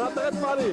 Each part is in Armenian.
Հատեղեց մարի։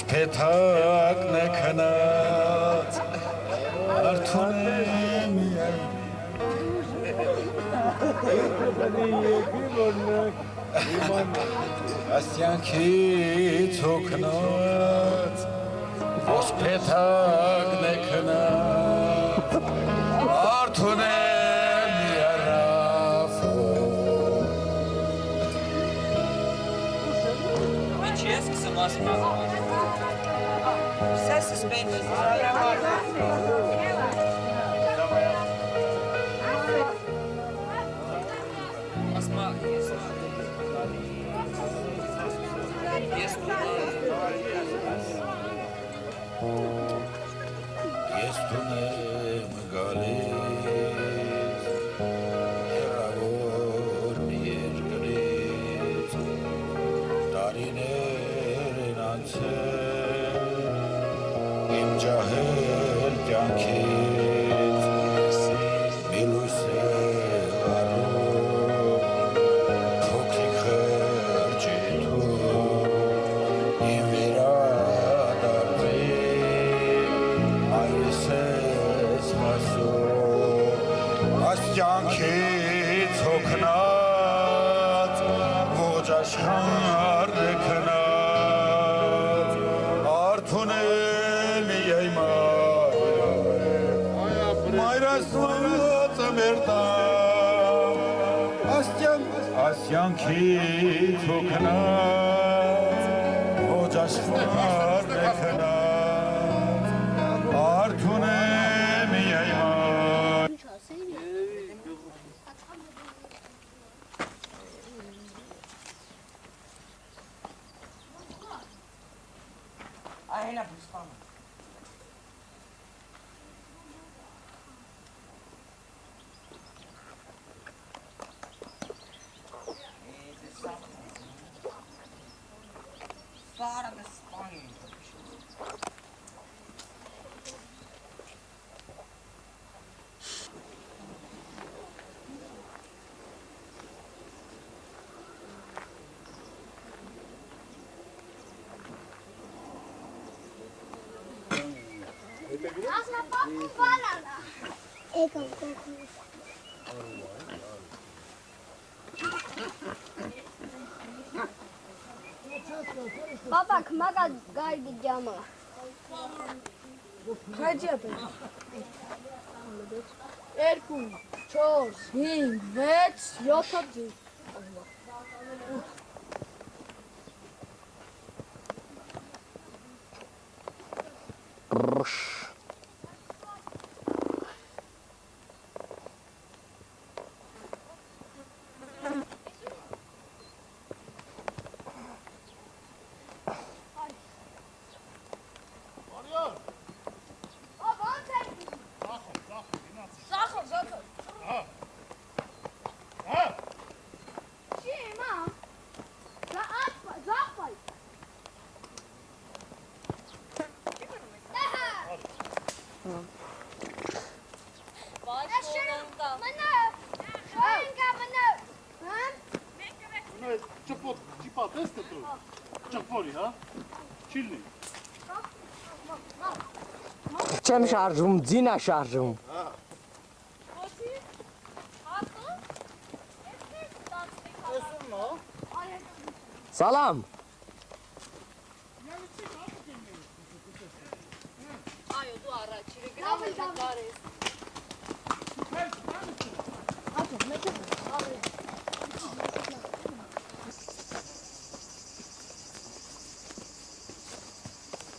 Ոսպետակն է քնած արթուն է միայն Աստյանքից հոգնած Ոսպետակն է քնած արթուն է Все suspended. Ես տունեմ գալիս հեռավոր մի երկրից տարիներ են անցել իմ ջահել կյանքից մի լույս է առում փոքրիկ խրճիթում իմ վերադարձի այրս է սպասում աստյանքից հոգնած ոչ աշխարհ է քնած արթուն է միայն մայր աստվածը մեր տան աստյանքից հոգնած ոչ աշխարհ է քնած արթուն է միայն Ahela Bustama. Fora da Espanha. Papa, kmaga galgi jama. Kaç yapıyor? 2, 4, 5, 6, 7. Չեմ շարժում, ձինա շարժում։ Սալամ։ Այո, դու առաջինը գնամ ես բարես։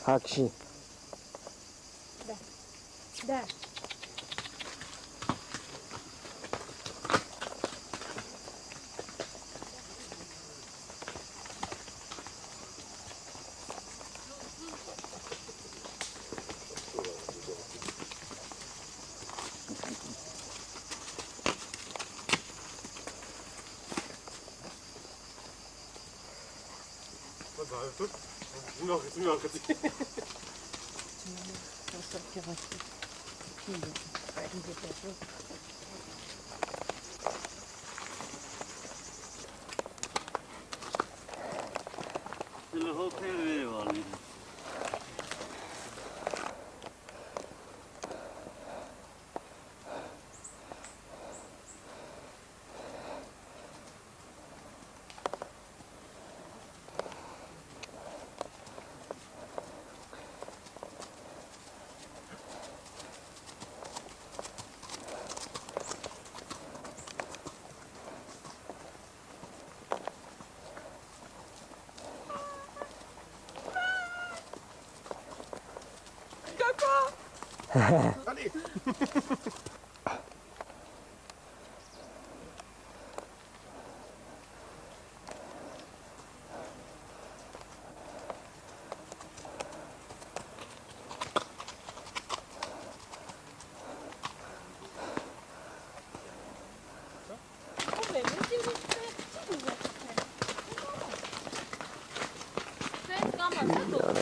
Հակշի։ Դա։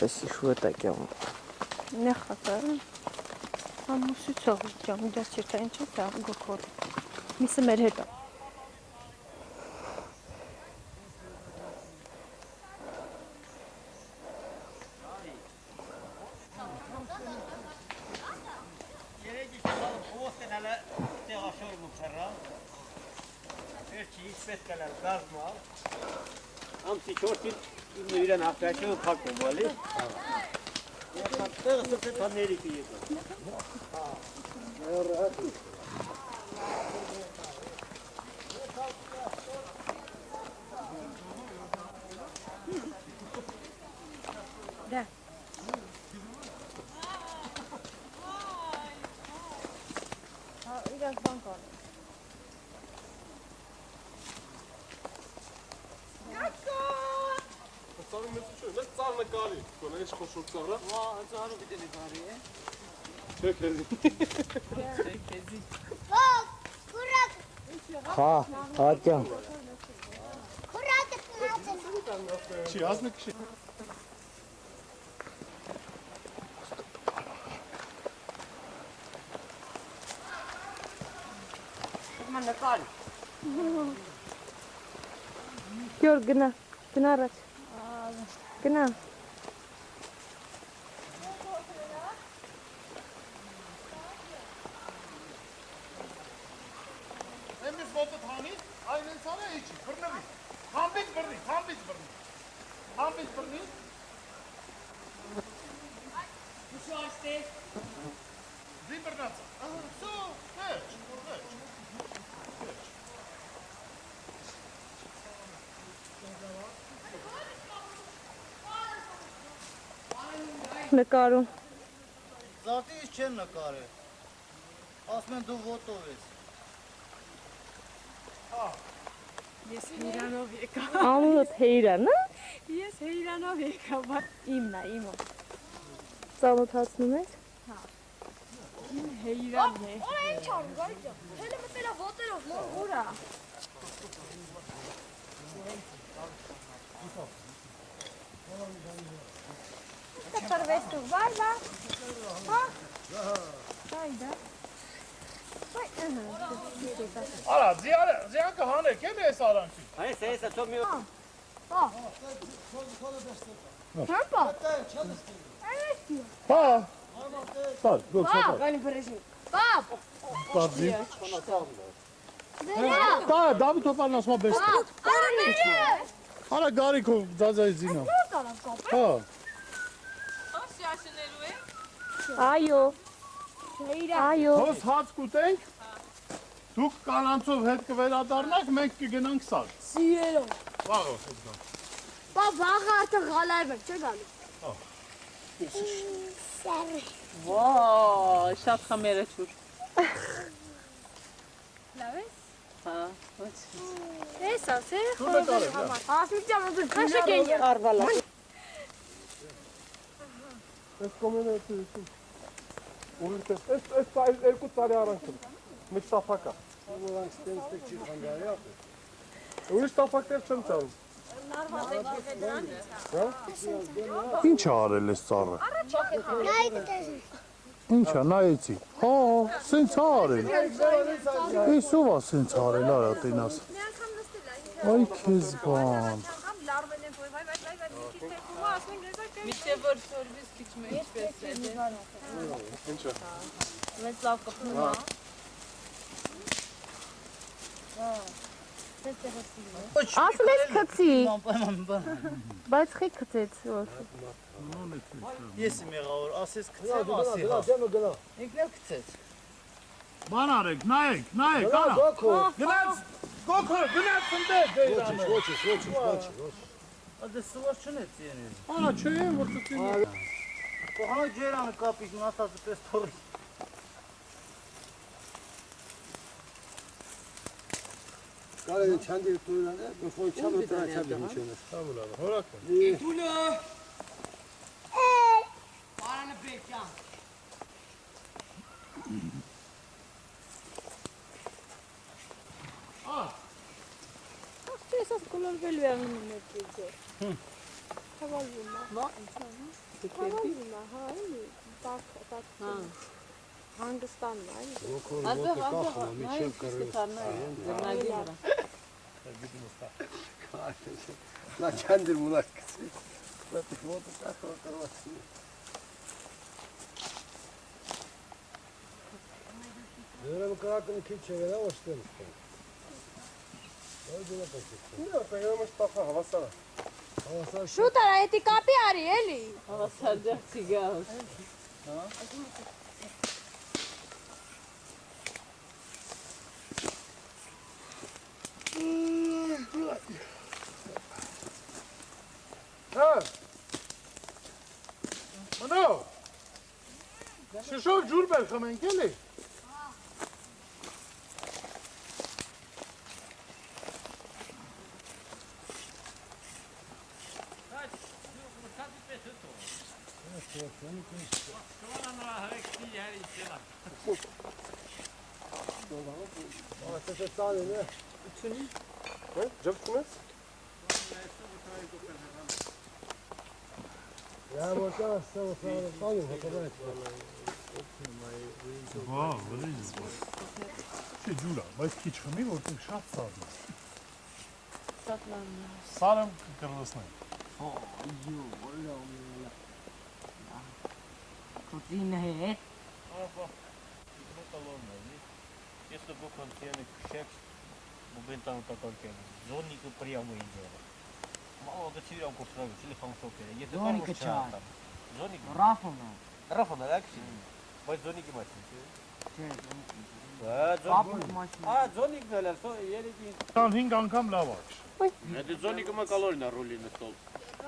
Այսի շուտակյամ։ Նեխատար։ Ամուսի ծաղուրջամ, դաս չերտա ինչ է գոքոր։ Միսը մեր հետ է։ Ամսի 4-ին իրան հաղթաշը փակում բալի։ Տեղը սրտե թաներիքի եկա։ Հա, հատյան։ Չի, ազնը կշի։ Նկար։ Գյոր գնա, գնա առաջ։ Գնա։ Εμείς μότο θάνει, այն են ցանը իջի, բռնվի։ Համբից բռնի, համբից բռնի։ Համբից բռնի։ Ուսու աստե։ Զի բռնացա։ Ահա, սո, վերջ, վերջ։ Նկարում։ Զատից չեն նկարել։ Ասում են դու ոտով ես։ Ես հեյրանով եկա։ Ամուլոտ հեյրան, հա։ Ես հեյրանով եկա, բայց Իմն է, իմը։ Ծանոթացնում ես։ հեյրանն է։ Օր ինչ անում, գարիջա։ Հելը մտելա ոտերով, ուրա։ Ծրվես դու, վար, վար։ Հա։ Հայդա։ Արա, զիանքը հանեք, եմ ես արանքի։ Այս էսա թո մի Հապա։ Հա։ Սար, գոք սար։ Գանի բրեժի։ Պապ։ Կարդի։ Դերա։ Դա Դավիթ Հոպանն ասում է բեստ։ Արա գարիքով ձազայի զինա։ Հա։ Ո՞ս շաշնելու է։ Այո։ Այո։ Հոս հաց կուտենք։ Դուք կանանցով հետ կվերադառնաք, մենք կգնանք սար։ Սիրելով։ Վաղը հետ գան։ Պապ, վաղը արդեն գալայվ եք, չէ գալու։ Վայ, շատ խմերը չուր։ Լավ ես։ Հա, ոչ։ Ես ասե, Դու նկարել, հա։ ասմիջամ դու քաշեք են։ Արվալա։ Այս կոմենը ուղիղ այս երկու տարի առաջ մեծ տափակա։ Որանք ստենստեք չի խանգարյա։ Ուրիշ տափակներ չեմ ծառում։ Ինչ է արել ես ծառը։ Նայեք տեսի։ Ինչ է, նայեցի։ Հա, սենց է արել։ Ես ով է սենց արել, արա տենաս։ Այ քեզ բան։ Միշտ որ շորվից քիչ մեջ պես է։ Ինչը։ Մեծ լավ կպնում է։ Ասում ես քցի, բան։ բայց խի քցեց որ։ Ես եմ եղավոր, ասես քցեմ, ասի հա։ գնա։ Ինքն էլ քցեց։ Բան արեք, նայեք, արա։ Գոքո։ Գնաց, գոքո, գնաց ընդեր դեյրանը։ Ոչ։ Ադե սուված չնեց երես։ Արա, չէ, որ ծծին։ Կողանակ ջերանը կապիկ, մնացածը պես թողի։ Կարելի չանդի տուրանը, բխոյ չամը տրաչաբի միշոնը։ Համուլա, հորակը։ Տուլը։ Պարանը բեկյան։ Ասես կոլորվելու է անում մետրիձը։ Հավալվում է։ Ո՞ա։ Հավալվում է, հա, էլի, տակ։ Հանգստանն է, էլի։ Ոտը կախում, միջև կռվես։ Նա չանդիր մունակ կսի։ Ոտը կախում կռվասի։ Դերեմ կրակն քիչ է գնա, ոչ տեմ ստեմ։ Այ դու ապացեք։ Նո, պեյրոմը ստախա հավասարա։ Հավասար։ Շուտ արա, էդի կապի արի, էլի։ Հավասար ջախցի գავს։ Հա։ Մնո։ Շշով ջուր բեր խմենք էլի։ Asta se tare, ne? Cine? Hă? Joc cum Ya boşa sen o sana tanıyor hakaret. Vau, vezi. Չէ ջուրա, բայց քիչ խմի, որտեղ շատ սառն է։ Սարը կկրլսնենք։ Կուտին է։ Если бы он ценный кшек, бы там такой зонник прямо идет. Мало до чего он купил, телефон сопер. Если Зонник там чай. Зонник. Рафона։ Рафона, да, кши? Բայց զոնիկի մասին։ Չէ, Զոնիկ։ Զոնիկն էլ է, երեքի։ 25 անգամ լավ է։ Այդ զոնիկը մա կալորին է ռոլի նստել։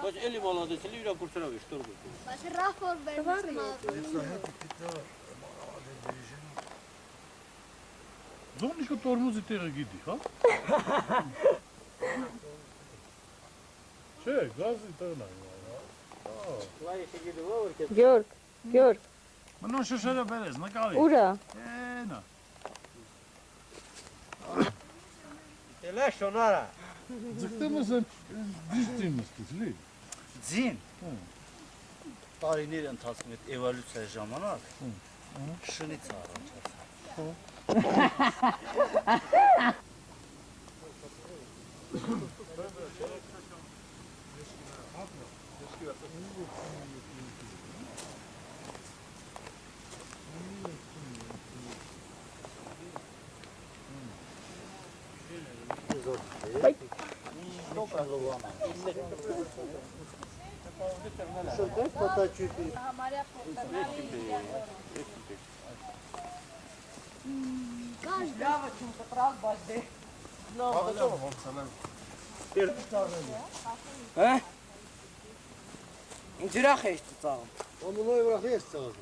Բայց էլի մալադես, էլի իրան կուրսերով է շտորգ։ Բայց ռաֆոր վերնի։ Զոնիկը տորմուզի տեղը գիտի, հա։ Չէ, գազի տեղն է։ Գյորգ, Մնո շշերը բերես, նկարի։ ուրա։ Էնա։ Էլա շոնարա։ Ձգտեմս են դիստիմս լի։ Ձին։ Տարիներ ընթացքում այդ էվոլյուցիայի ժամանակ շնից առաջացավ։ Լավը չում կտրալ, բայց դե։ Հա։ Ինչ ուրախ ես ծաղում։ Ամնոյ վրախ ես ծաղում։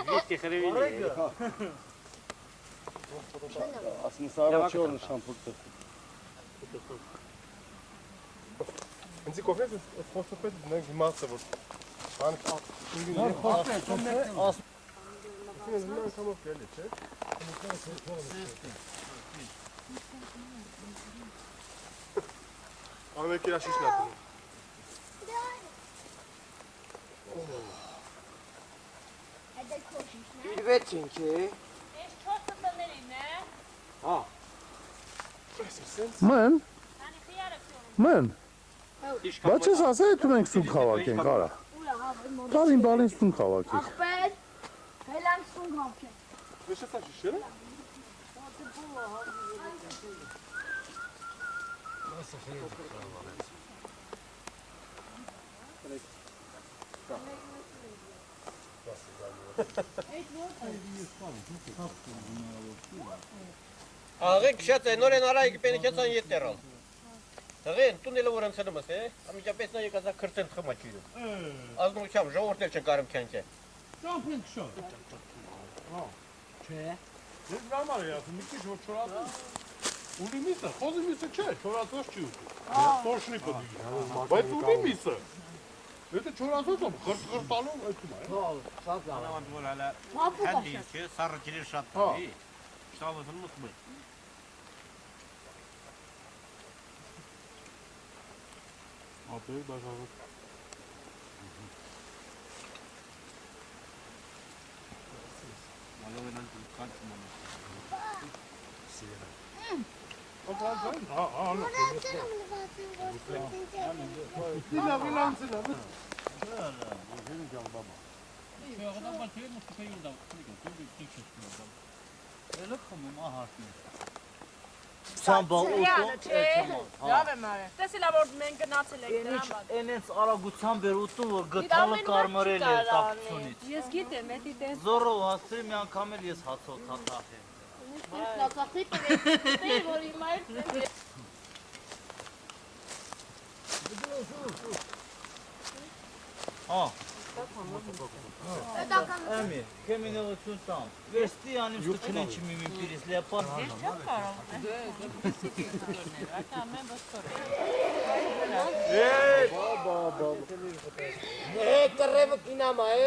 Вместе хревели. Ասմիսարը չորն շամպուրտը։ Ինձի կոֆես խոսոպետ դնենք հիմացը որ բանք ինգին խոսպետ ասմիսարը նման կամով կելի չէ։ Ամեկ իրա շիշն ապնում։ Իրվեց ենք է։ Ես 4 տներին է։ Մեն, Անի խիարը մեն։ Բայց ես ասա էդ մենք սունկ հավաքենք, արա։ Տարին բալին սունկ հավաքենք։ Ախպեր, հելան սունգ հավքեն։ Ես ասա շիշերը։ Աղեք շատ է, նոր են արայք պենիքեցան ետերալ։ Տղեն, տունելը որ եմ սնումս է, ամիջապես նա եկազա քրծեն խմաչիրում։ Ազնուչամ, ժողորդել չեն կարում կյանք է։ Ճամփենք շատ։ Չէ։ Ես գամար եմ ասում, մի քիչ որ չորացա։ Ունի միսը, խոզի միսը չէ, չորացած չի ուտում։ Տոշնի պդի։ Բայց ունի միսը։ Եթե չորացած եմ, խրտալով այդում է։ Անավանդ որ հələ հəndi ki, sarı girir şatdı. Şalısını unutmayın. Ապեր դաշավը։ Ալովենան կանչում Սամբա Լավ եմ արել։ Տեսիլա որ մենք գնացել ենք դրան բան։ Այնից արագությամբ էր ուտում, որ գտալը կարմրել էր տակցունից։ Ես գիտեմ, էդի տես։ Զորով հասցրի մի անգամ էլ ես հացով թաթախել։ Լացախի տես, որ հիմա էլ Էմի, քեմինողություն տամ։ Վերստի անիմ շտկնեն չի միմին պիրիս լեպան։ Ես չեմ կարող։ Տրևը կինամա է։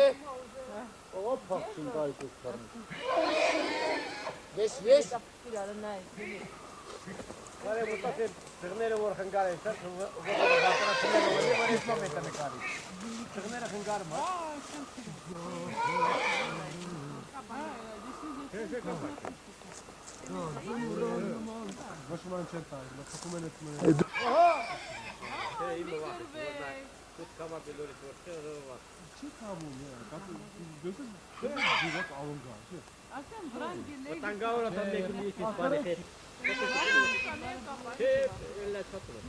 Ո՞վ փախչին կայքուս կառնի։ Ես։ Կարե մտածել ծղները որ խնգար են, սա բացառացնել որ ես մոմենտը նկարի։ Ծղները խնգարում է։ Բաշման չեն տալ, մտքում են էտմեն։ Իմը վախ, тут կամա բելորից որ չէ, ռովա։ Չի կամում, դեսը դիվակ ալունգա, չէ։ Տանգավորը տան մեկում եկից բարի հետ։ Չէ, էլա չապրը։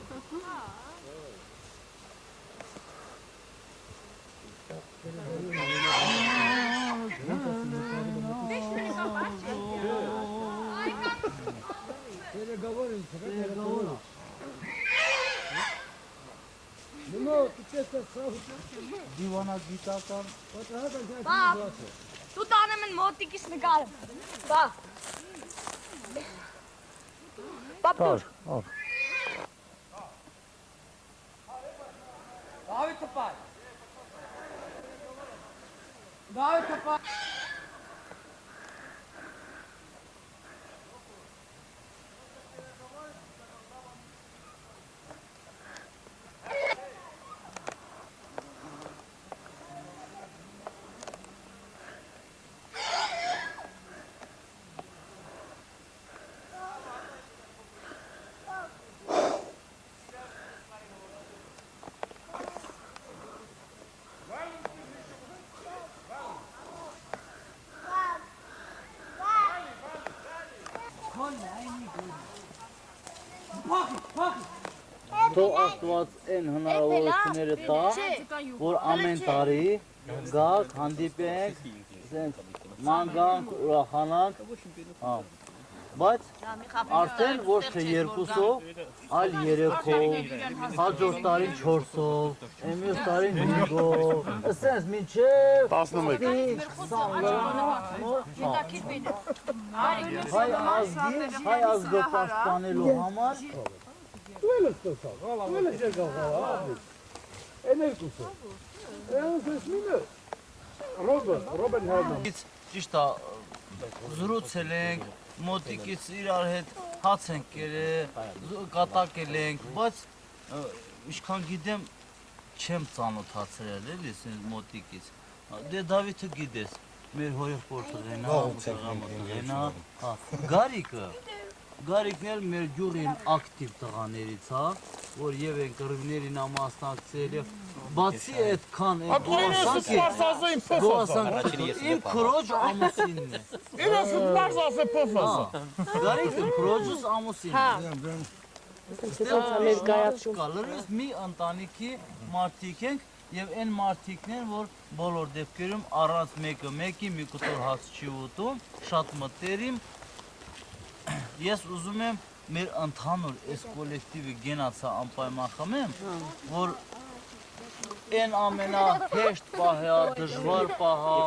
Դիվանագիտական Դու տանեմ են մոտիկից նկարը։ Բա։ Պապուր։ Դավիթը պայ։ Դավիթը պայ։ Թող Աստված այն հնարավորությունները տա, որ ամեն տարի գաք, հանդիպենք, ման գանք, ուրախանանք, բայց արդեն ոչ թե երկուսով, այլ երեքով, հաջորդ տարին 4-ով, մյուս տարին 5-ով, ասենց մինչև 11 հայ ազգը պաշտպանելու համար Ռոբեն հայտնի։ ճիշտ է, զրուցել ենք, մոտիկից իրար հետ հաց ենք կերել, կատակել ենք, բայց ինչքան գիտեմ չեմ ծանոթացրել էլի մոտիկից։ Դե Դավիթը գիտես, մեր հորեղբորը ղենա, Գարիկն էլ մեր գյուղին ակտիվ տղաներից է, որ եւ են կռիվներին ամասնակցել եւ բացի այդքան իմ քրոջ ամուսինն է։ Իրաս բարձասը փոփասը։ Գարիկը քրոջս ամուսինն է։ Լրիվ մի ընտանիքի մարդիկ ենք եւ այն մարդիկն են, որ բոլոր դեպքերում առանց մեկի մի կտոր հաց չի ուտում, շատ մտերիմ։ Ես ուզում եմ մեր ընդհանուր այս կոլեկտիվը գենացա անպայման խմեմ, որ այն ամենահեշտ պահը, դժվար պահը,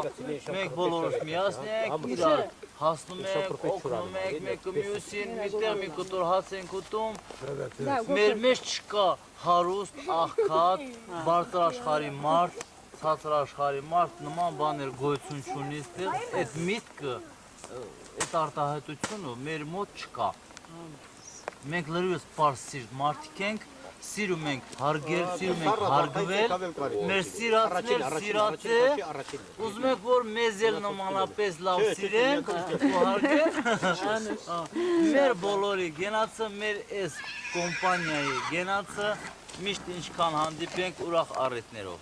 մենք բոլորս միասին ենք իրար հասնում եք, օգնում եք մեկը մյուսին, միտեղ մի կտոր հաց ենք ուտում, մեր մեջ չկա հարուստ, աղքատ, բարձր աշխարհի մարդ, ցածր աշխարհի մարդ, նման բաներ գոյություն չունի այստեղ, այդ միտքը, այդ արտահայտությունը մեր մոտ չկա։ Մենք լրիվս պարզ սիրտ մարդիկ ենք, սիրում ենք հարգել, սիրում ենք հարգվել, մեր սիրածներ սիրածել, ուզում ենք, որ մեզ էլ նմանապես լավ սիրենք ու հարգենք, մեր բոլորի գենացը, մեր այս կոմպանիայի գենացը, միշտ ինչքան հանդիպենք ուրախ առիթներով։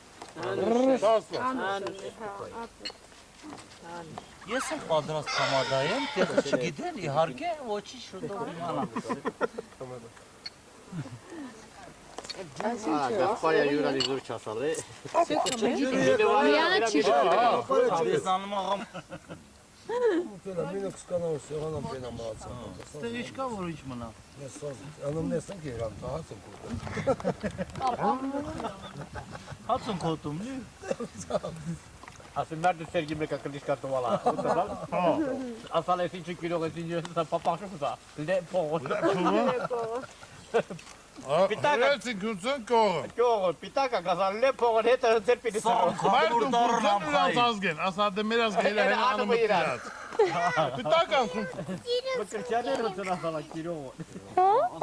Ես եմ պատրաստ համադայեմ, տեղը չգիտեն, իհարկե, ոչի շուտով իմանամ։ Գասպարյա յուրանի զուր չասալ է։ Միանը չի շփոթ։ Հավեսանում աղամ։ Մինը կսկանալ սեղանան պենամ բացան։ Ստեղ ինչ կա, որ ինչ մնա։ Ես անումնես ենք եղան, հաց եմ կոտում։ Հաց եմ կոտում, լի։ Ասում մերդը սերգի մեկա կլիշկա տովալա։ Ասալ ես ինչ կիրող ես ինչ ես պապաշում սա։ Լե փողոտ։ Արեցին գուցեն կողը։ Կողը, պիտակա գազալ լե փողոտ հետը ձեր պիտի սարով։ Մարդու բուրդան նրանց ազգեն, ասա դե մեր ազգերը հեն անում իրաց։ Պիտական խունդ։ Մկրճաները ծնա սալա կիրող։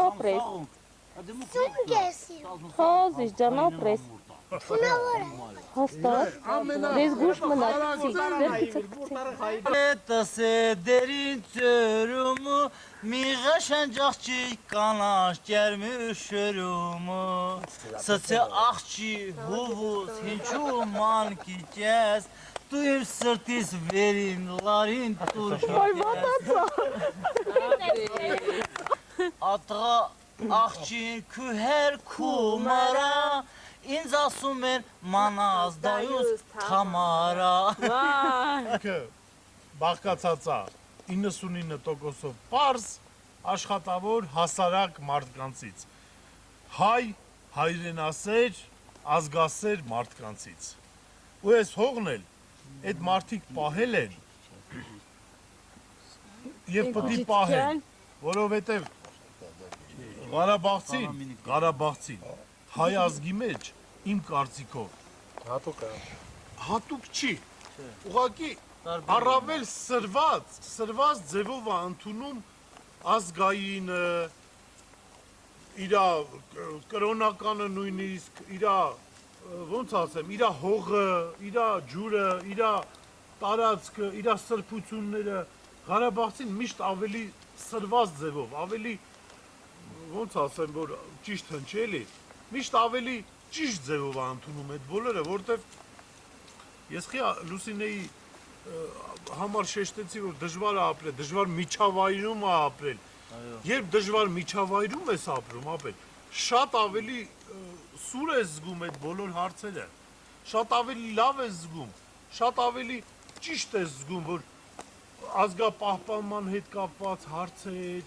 Ապրես։ Խոզիշ ջան ապրես։ Հաստատ։ Դες գուշ մնացի։ Հետս է դերին ծերումը, միղա շանջախչի կանաշ ջերմուշրումը, սծե աղջի հուվուս հինչու մանքի կես, դու իմ սրտիս վերին լարին տուր Ատղա աղջին քուհեր քումարա, ինձ ասում են մանազ դայուս թամարա։ Բաղկացածա 99%-ով պարզ աշխատավոր հասարակ մարդկանցից, հայ, հայրենասեր, ազգասեր մարդկանցից։ Ու ես հողն էլ, այդ մարդիկ պահել են և պտի պահեն, որովհետև Ղարաբաղցին, հայ ազգի մեջ, իմ կարծիքով, հատուկ չի, ուղղակի առավել սրված ձևով է ընդունում ազգային, իրա կրոնականը նույնիսկ, իրա, ոնց ասեմ, իրա հողը, իրա ջուրը, իրա տարածքը, իրա սրբությունները, Ղարաբաղցին միշտ ավելի սրված ձևով, ավելի, ոնց ասեմ, որ ճիշտ հնչելի, միշտ ավելի ճիշտ ձևով է ընդունում այդ բոլորը, որտև ես Լուսինեի համար շեշտեցի, որ դժվար է ապրել, դժվար միջավայրում է ապրել, երբ դժվար միջավայրում ես ապրում, ապրել, շատ ավելի սուր ես զգում այդ բոլոր հարցերը, շատ ավելի լավ ես զգում, շատ ավելի ճիշտ ես զգում, որ ազգապահպանման հետ կապված հարցեր,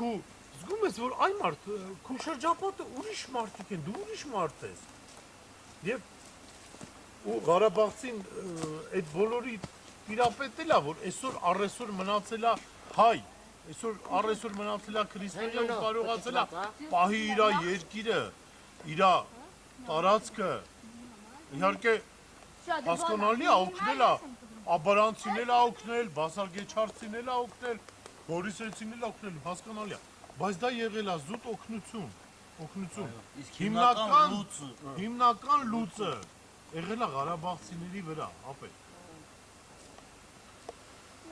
քու զգում ես, որ այ մարդ, քու շրջապատը ուրիշ մարդիկ են, դու ուրիշ մարդ ես, և Ղարաբաղցին այդ բոլորի տիրապետել է, որ այսօր առեսօր մնացել է հայ, այսօր առեսօր մնացել է քրիստոնյա ու կարողացել է պահի իրա երկիրը, իրա տարածքը, իհարկե հասկանալի է, օգնել է, աբարանցին էլ է օգնել, բասարգեչարցին էլ է օգնել, բորիսեցին էլ է օգնել, հասկանալի է, բայց դա եղել է զուտ օգնություն, հիմնական լուծը եղել է Ղարաբաղցիների վրա, ապել։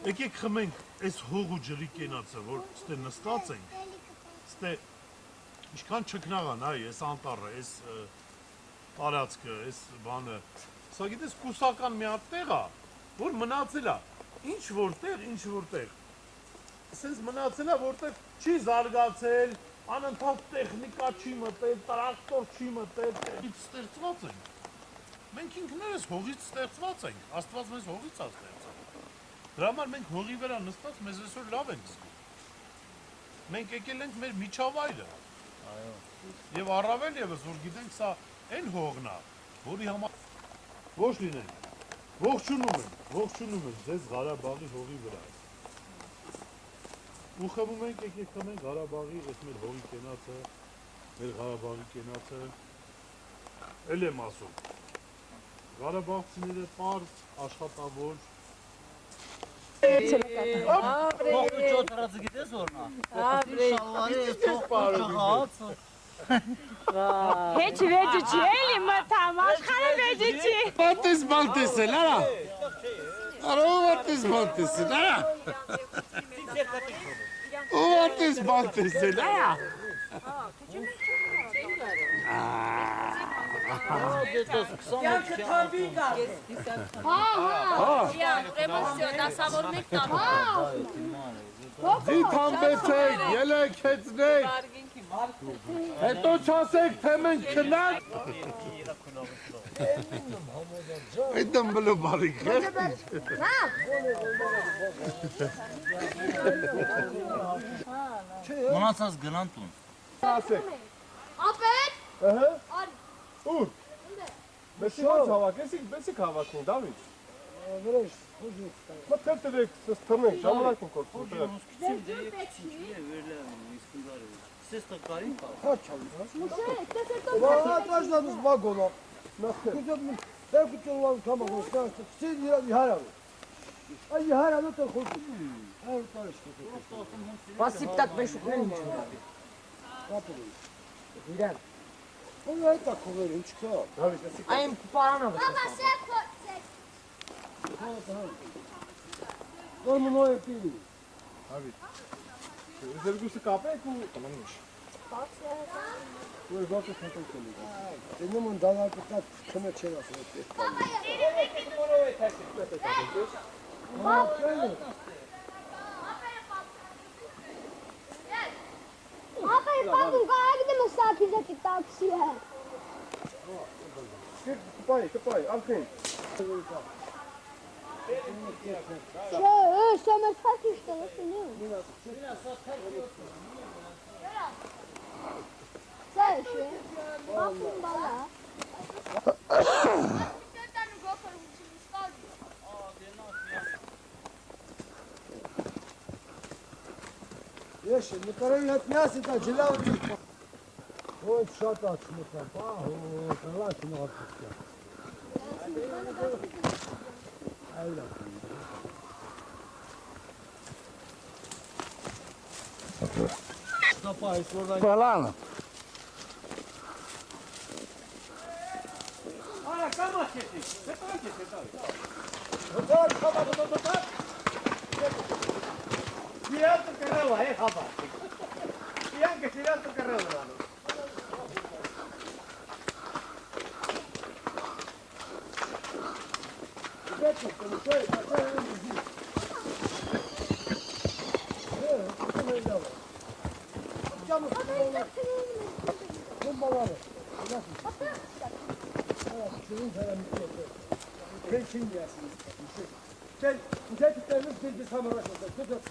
Եկեք խմենք այս հող ու ջրի կենացը, որ ստե նստած ենք, ստե ինչքան չքնաղան, այ, այս անտառը, այս տարածքը, այս բանը, սա գիտես կուսական մի հատ տեղ է, որ մնացել է, ինչ որտեղ, սենց մնացել է, որտեղ չի զարգացել, անընդհատ տեխնիկա չի մտել, տրակտոր չի մտել, տեղից ստեղծված ենք։ Մենք ինքներս հողից ստեղծված ենք, Աստված մեզ հողից է ստեղծել։ Դրա համար մենք հողի վրա նստած մեզ այսօր լավ ենք զգում։ Մենք եկել ենք մեր միջավայրը։ Եվ առավել ևս, որ գիտենք սա այն հողն է, որի համար ոչ լինենք, ողջունում ենք ձեզ Ղարաբաղի հողի վրա։ ու խմում ենք, եկեք խմենք Ղարաբաղի, այս մեր հողի կենացը, մեր Ղարաբաղի կենացը, էլ եմ ասում, Ղարաբաղցիները պարզ, աշխատավոր, Փոխու ճոթրածը գիտես որնա։ Շալվարի փոխած։ Heç veci չի, էլի մտամ, աշխարհը veci չի։ Բանտես էլ, արա։ Արով արտես բանտես էլ, արա։ Ով արտես բանտես էլ, արա։ Կյանքը թարվի կար։ Ուրեմն դասավորում եք տանում։ Ձիթամբեցեք, ելեք, հեծնեք, հետո չասեք, թե մենք քնանք։ Այդ դմբլո բարիք է։ Մնացած գնան տուն։ Ասեք։ Ապետ։ Ահա։ Ուր։ Մեզ ո՞նց հավաքեցիք, բեսիկ հավաքին, Դավիթ։ Վրեժ, մտքեր տվեք, թռնենք, ժամանակ ենք կործում։ Սես տակարին կա։ Տրաժնամız vagona. Kuzum, ben kutulan tamam, siz yarar. Ay yarar da kurdu. Ay karıştı. Վասիպ տակ մեշուկներ ինչ ունի։ Իրան։ Onu ay tak koyuyor, çıksa. Dավիթ, besik. Այն պարանով է։ Baba sen koy. Onu ne yapayım? Dավիթ. Üzergüsü kapek bu. Tamammış. Ой, вот это хотели. Benim on dalar tutar, kime çevirsin etti. Aferin bakın kaya gidin misafirde taksiye. Tıpay, aferin. Sömer kaç işte nasıl? Sen şey. Bakın bana. Yeşil, ne kadar yatmıyorsun da cilav değil. Oy, şat açmışlar. Allah şunu atmış ya. Öyle. Tapay, oradan. Falan. Ara kama çetin. Setan çetin abi. Tutar, tutar. Diyan to kareva hai haba. Diyan ke diyan to kareva na. Gel, mücadelelerimiz biz hamurlaşacağız.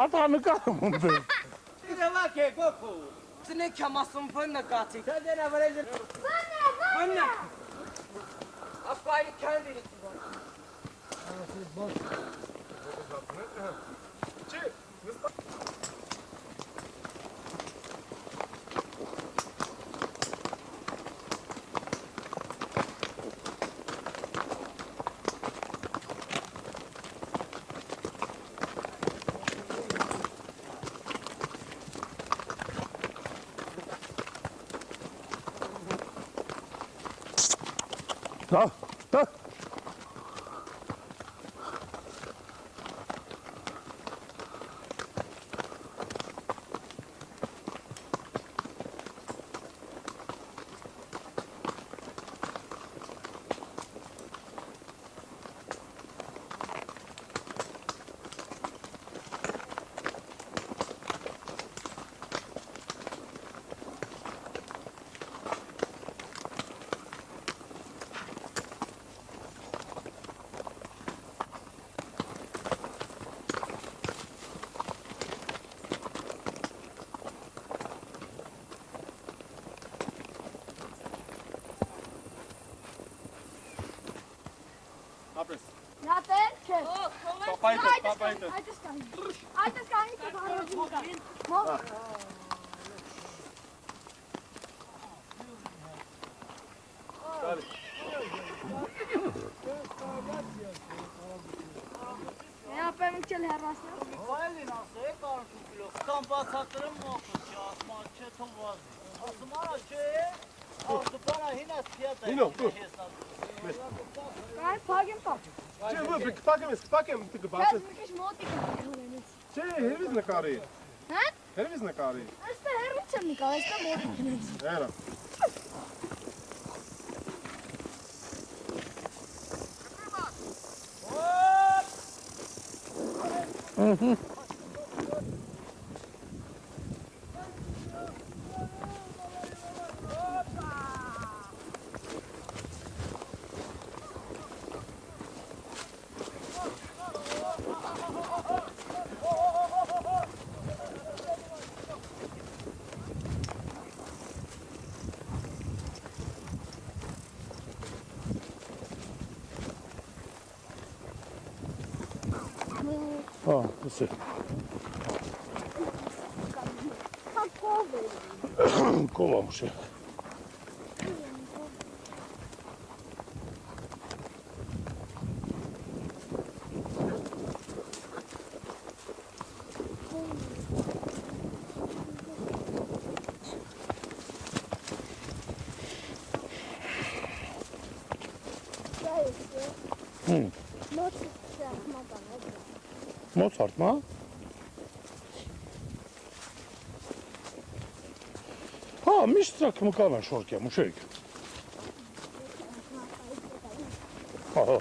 Ատանեկան ունդ է։ Իրավակ է գոքու։ Սնեք համասում փնը կացի։ Դա դերա վրեժը։ Բանա։ Da. Նատեր, չէ։ Պապայտը։ Այդս կանի։ Այդս կանի թե բարոյին կա։ Մոտ։ Ապեմ չել հեռասնա։ Վայլին ասե կարդ կիլո, կամ բացատրեմ մոխը, չի ասման չէ թողվազի։ Ասում արա չէ, ասուպարա հինա թիատ է։ Հինո, դու։ Կայ փագեմ տա։ Չէ, ոչ, կպակեմ, դու կբացես։ Ես մի քիչ մոտիկ եմ գալենից։ Չէ, հերվից նկարի։ Հա՞։ Հերվից նկարի։ Այստեղ հեռու չեմ նկար, այստեղ մոտիկ եմ։ Հերա։ That's it. Kova muszę. Mozart mı? Ha, mistrak mı kalan şorke mu şey? Ha.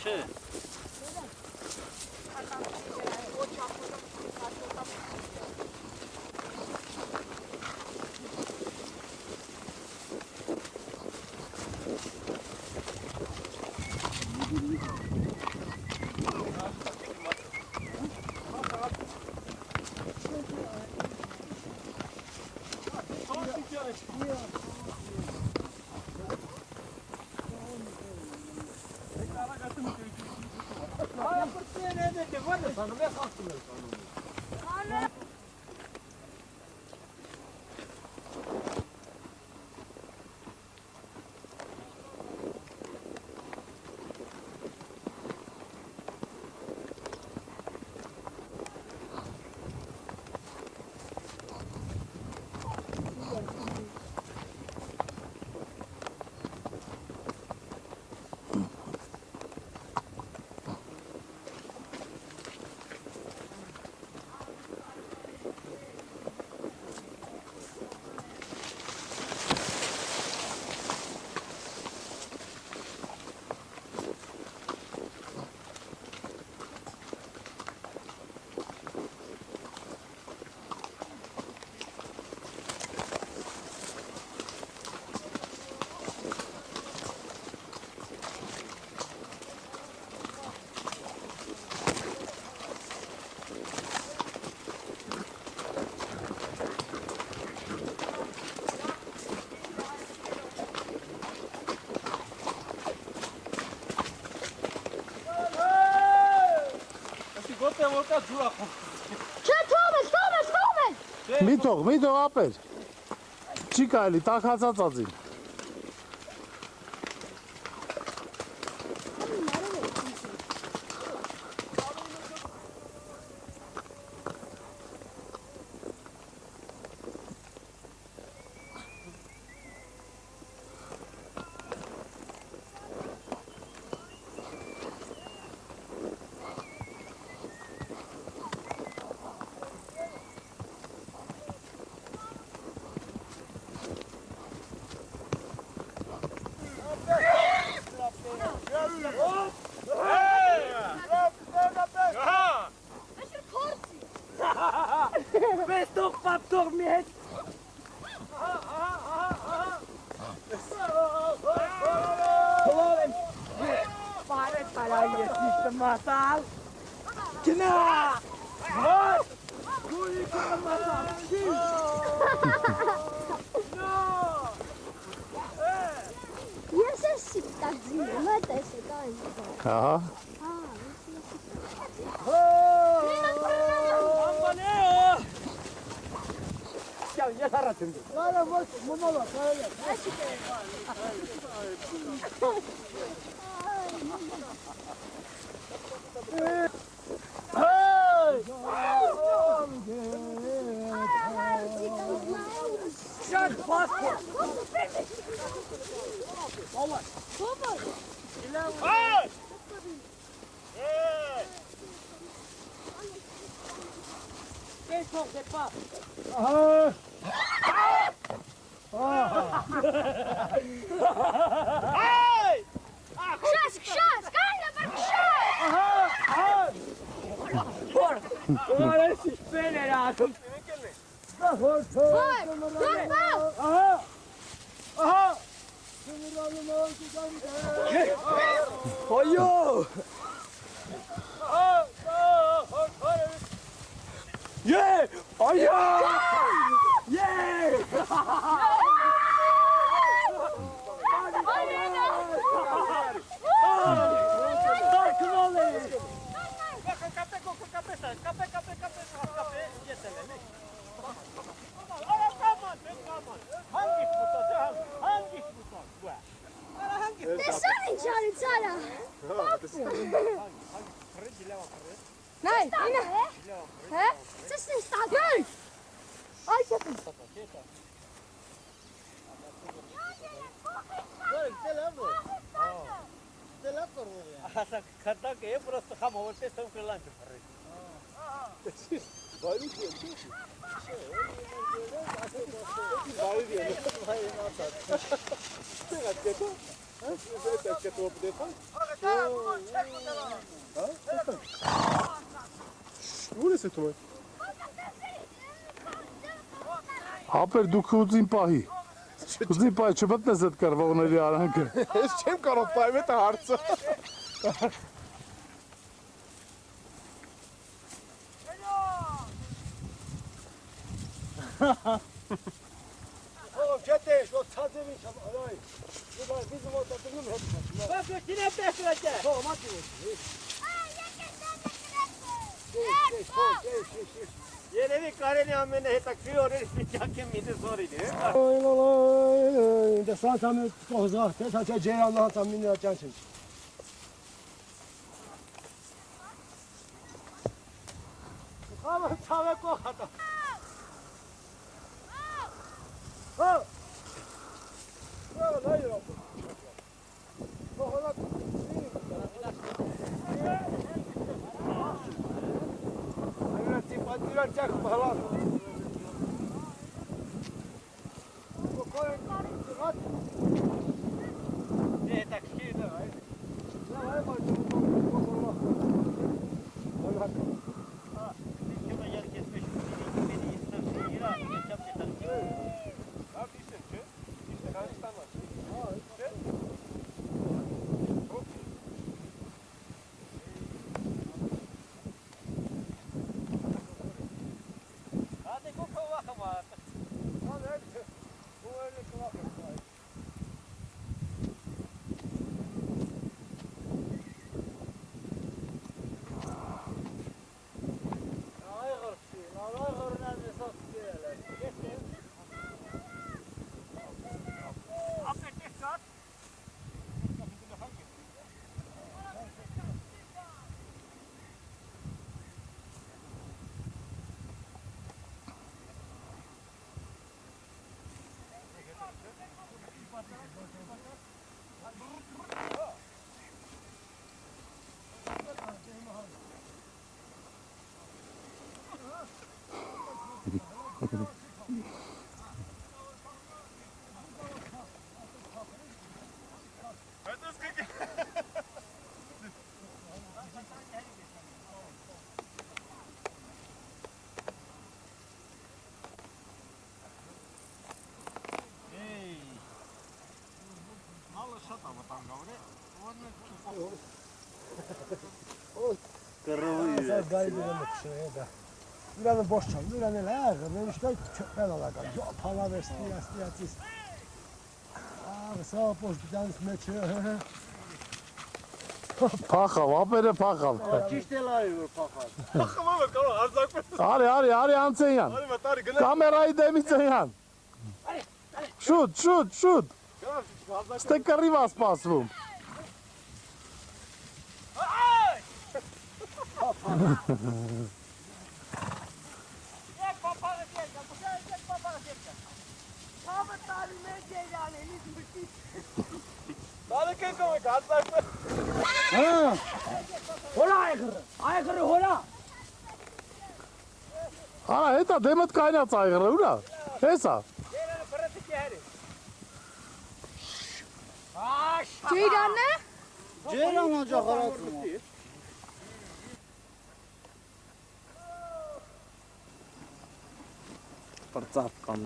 Չէ։ Չէ, թողես։ Մի թող ապեր։ Չի կարելի, տաքացած ածին։ Պես թող պատող մի հետ։ Թող եմ։ Բարե տարայի ես միշտ մասալ։ Գնա։ Ոչ։ Գույի կամասալ։ Ես ես սիպտակձին եմ, այդ ես է կային։ Ահա։ Ես առաջ եմ դու։ Արա ոչ, մոմալա, կարելի է։ Շատ բասկոտ։ Qu'est-ce qu'on fait pas? Քշած, կարելի է քշած։ Ora si spera. Oyo! Yeah! Oyo! Yeah! Տեսան ինչ արից արա։ Նայ, ինը։ Հե? Ծես է ստագել։ Այ չեպի։ Аса когда я просто хамовал песом крыланчик. Ո՞ւր ես էդ ու։ Հապեր դուք ուզին պահի։ Ուզին պահի չմտնես այդ կռվողների արանքը։ Ես չեմ կարող պահել, դա հարցը։ Ո՞վ չտես, ո ցածևի չամ, այ։ Դու բիզը մոտածում հետ։ Բայց քինա տեսրած է։ Հո, մատի։ Երևի կարելի ամենը հետաքրքիր օրերից մի ճակեմ միտը զորին է։ Դա սանտամը կողզախ, դա չէ ջերանա համինա ճանչին։ Ահա ցավը կողատա։ Հա։ Հա, լայրո։ Կողոլա։ Պատիրան ճակ բալան։ Կոկորեն ծղատ։ Так շիրը, այ։ Լավ, այ կոկորլա։ Ալհակ։ Ինչը երկես մեծ մենի իստը իրա, չափ չտանքի։ Ավ դիսեն, չէ։ Դիսեն Հայաստանա։ Հա, չէ։ Sen kaybedemem şuraya da. Buranın boş çal, buranın her gün işte çöpten alakalı. Yok para versin, yatsız. Abi sağ boş bir tane metre. Փախավ, ապերը փախավ։ Ճիշտ էլ արի որ փախած։ Bakma bak ama arzak mı? Արի անցենյան։ Hadi bak hadi gına. Կամերայի դեմից ենյան։ Շուտ։ Ստե կռիվ ասպասվում։ Hadi kanka bak arzak mı? Aykırı hola. Արա, հետա դեմդ կայնած այղրը, ուրա։ Հեսա։ Ceylan'ı? Ceylan olacak arasın. Պրծապ կամ։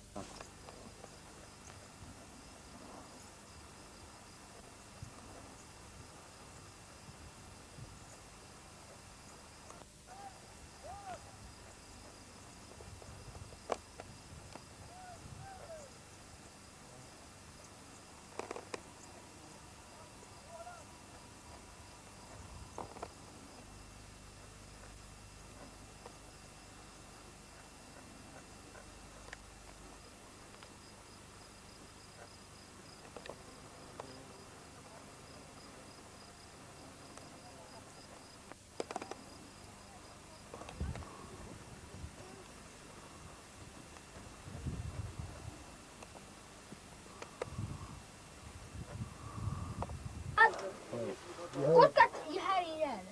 Kurkat her yere.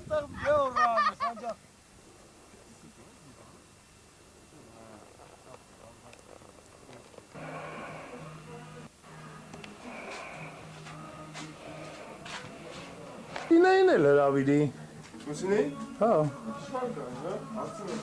Tam gör abi sancak. Ինային էլ հրավիրի։ Ուսինի? Հա։ Շարքան, հա? Ասում եմ։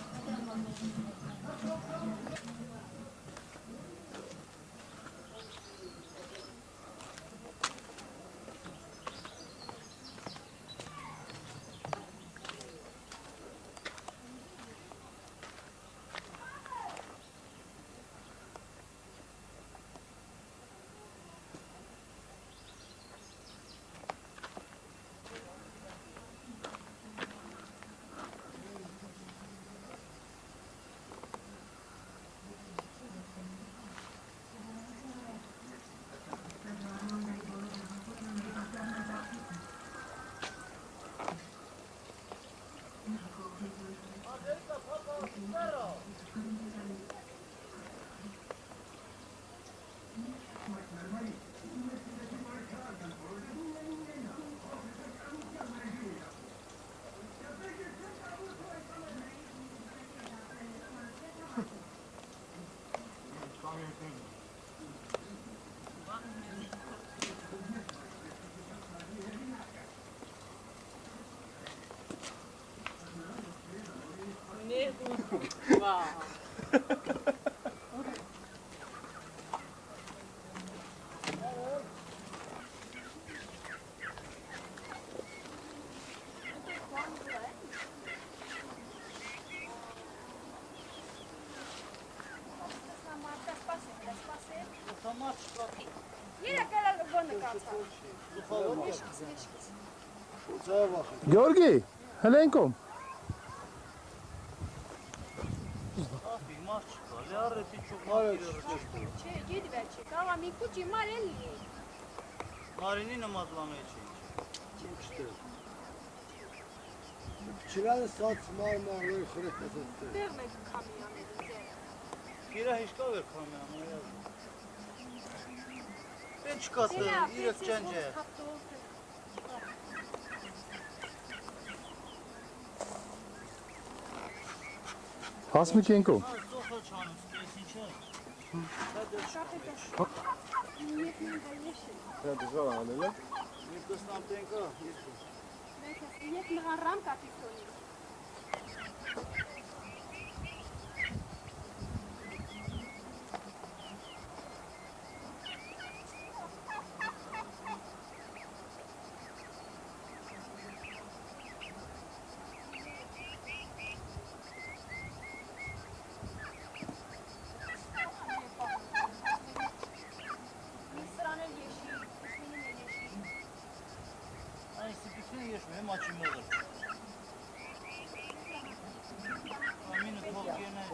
Yine gelelim bunu kalsa. Գյորգի, հլենքում։ Maç çıkar. Yarın çok Gidi ver çek. Ama mi kuçi marelli. Marini namazlamaya çek. Çilen saç marmarlı kırıklısı. Verme kamyon elinize. Bira hiç kalır kamerama yaz. Ben çıkarttım. Sena, İrek Cence. Հասմիկ ենքո։ Ծոխը չանուց, կես ինչը։ Դա դժվար անել է։ Եվ նրա ռամկա պիսոնի։ Այն սիպիքին եշում է մաչի մողր։ Ամինը թողգեն է։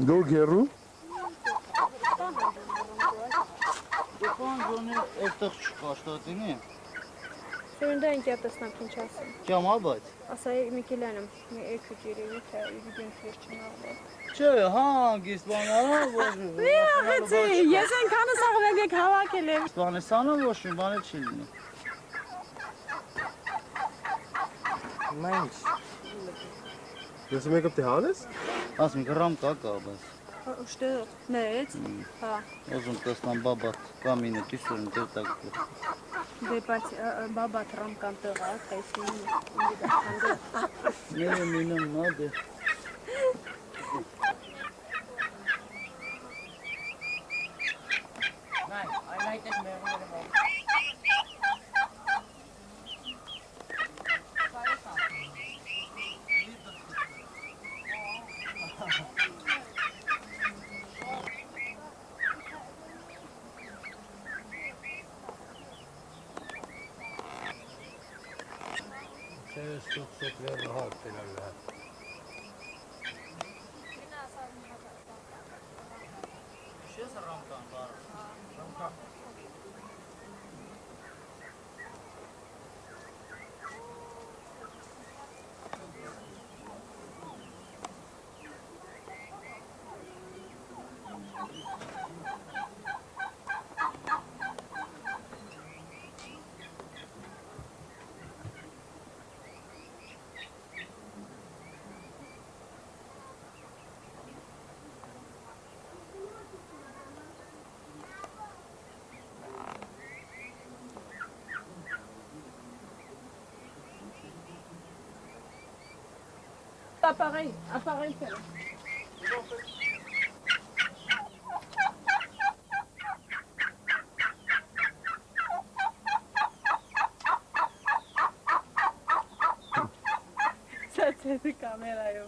Դու գերու։ Դուքան գոնի այդտեղ չկա շտատինի։ Սերունդա ինքյա տեսնակ ինչ ասեմ։ Չամ աբայց։ Ասայի Միկելյանım, երկու ջերևի թե իդենք վերջնալը։ Չէ, հանգիստ բանարա ոչ։ Հեցի, ես այնքանը սաղվեմ եք հավաքել եմ։ Բանեսանը ոչ մի բանը չի լինի։ Նայնչ։ Ես մեկը պետք է հանես։ Ասում գրամ կա բայց։ Что? Նեց։ Հա։ Ուզում տեսնամ բաբատ կամինը դիսուրն դեր տակ։ Դե բայց բաբա ռամկան տղա, տեսին։ Նե մինը նադե։ Appareil fait. Ça c'est de caméra yo.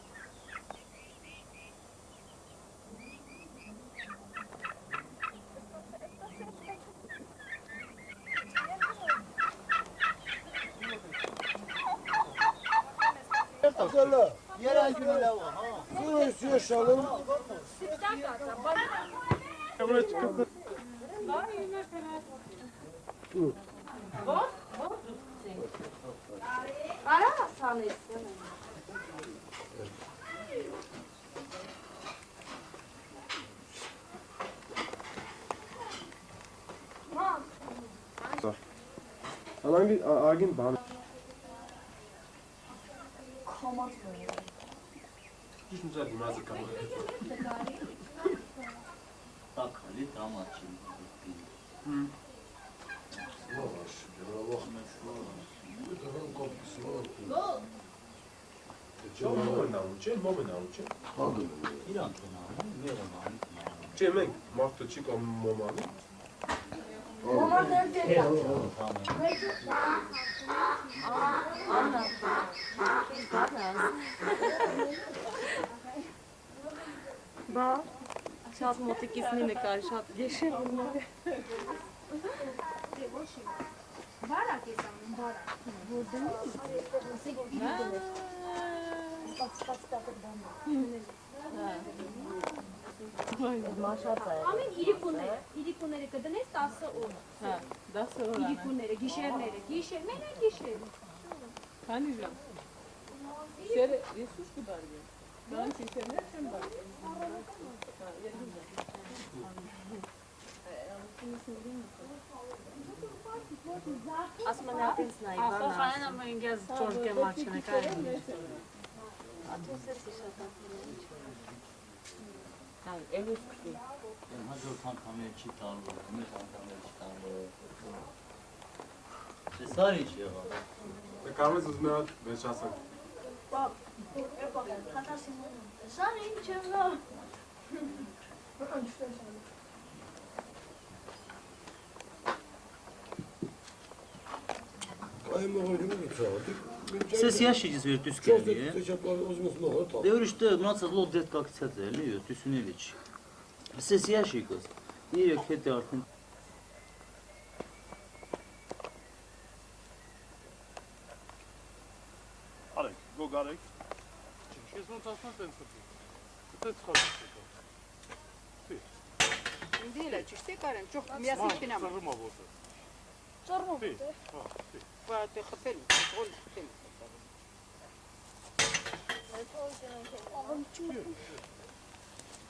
Ագին բան։ Ինչ ուզած մազի կամ։ Տակալի տամաչի։ Իրանք են անում, մերը անում։ Չէ, մենք մարդը չի կամ մոմանը։ Բա, շատ մոտիկից մի նկար, շատ գեշերում է։ Բարակ ես անում, բարակ։ Ամեն իրիկուները կդնես 10 օր։ Հա, 10 օր։ Իրիկուները, գիշերները, մենակ գիշեր։ Քանի ժամ։ Սերը Իսուս կդարի։ Նրանց ինքերներ չեն բարի։ Ասում են ապինց նայ, բանա։ Խոխանեն ամը ինգեզ ճորգե մաչինը կային։ Ատուսեցի շատ ապինը ինչ։ Հա, էլուս կտի։ Հաջորդ անգամեր չի տալու, մյուս անգամեր չի տալու։ Տեսար ինչ եղավ։ Կարող ես ուզում եմ վերջ ասել։ Սան ինչ եղավ։ Սեսիաշիջից վեր տյուս կերնի է։ Դե ուրիշ տեղ մնացած լոտ դետ կակցած է, էլի, տյուսունելի չի։ Սեսիաշիկս, իրեք հետ է արդեն։ Արեք, գոգ արեք։ Ես ոնց ասում տենց խփի։ Տենց խփի։ Դիլա, ճիշտ է կարեմ, ճոխ միասին չինամ։ Ծռմա ոտը։ Ծռմա Պի, ոտը։ հա, պի։ Բայց խփել, գոլ խփել։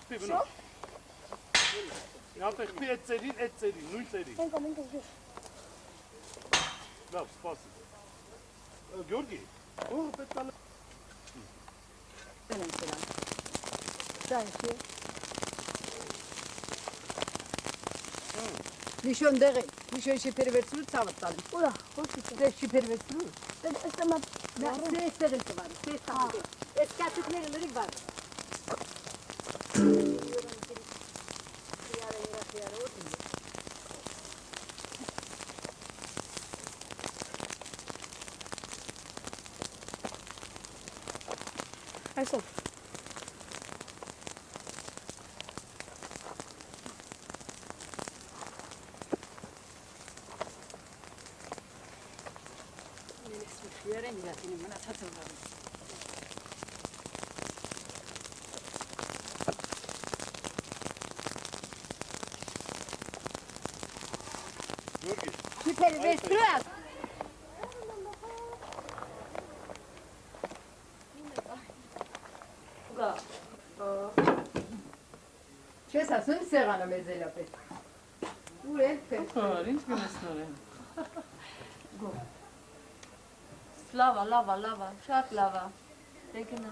Պի բնա։ Իհատե խփի այդ ծերին, նույն ծերին։ Լավ, սպասի։ Գյորգի, ո՞վ պետք է Նիշոն դեղի, նիշոն շիպերվեցրու ցավը տալի։ Ուրա, հոսի։ Դե շիպերվեցրու։ Ստամա Սես տեղին կվարի, սես տալի։ Էս կացուկները լրիկ վար։ այսօր։ Երեն դիլատինի մնացած եմ վարի։ Գյորգի, Շիպերվեցրու ես։ Չես ասում սեղանը մեզելա պետք։ Ուր էլ պետք։ Հոր, ինչ գնես նորեն։ Լավա, լավա, լավա, շատ լավա։ Դե գնա։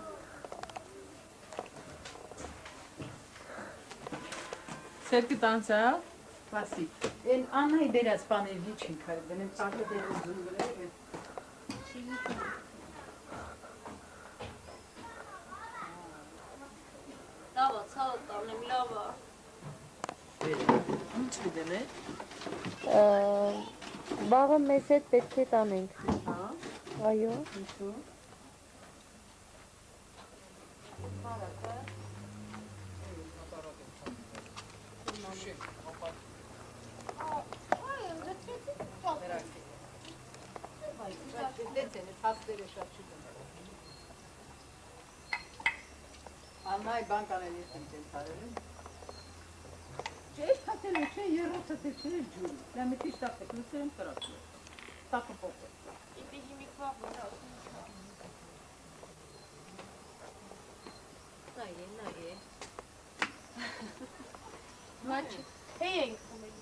Սերկի տանցա։ Վասի։ Են Աննայի դերած բաների չի կարի դնեմ ծաղը դերած զուն վրա է։ Լավա, ցավը տանեմ, լավա։ Ինչ դեն է։ Բաղը մեզ հետ պետք է տանենք։ Հա։ Այո։ Ինչու։ Աննայի բանկանել ես եմ ծարել եմ։ Չես հատել չէ, երրորդը չէ ջուրի։ Դա միտի շտապեք, լուսեր եմ կրացել։ Տակը պոպը։ Իպի հիմիկվա վրա։ Նայե։ Մաչ, հեյ ենք խմելի։